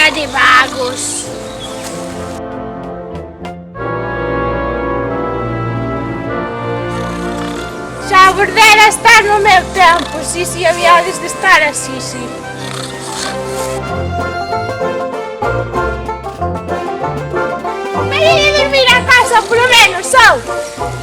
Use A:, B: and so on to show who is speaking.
A: dia de vagos. Xa bordera estar no meu tempo, si, habíades de estar así, si. Veñe de dormir a casa, polo menos, sou.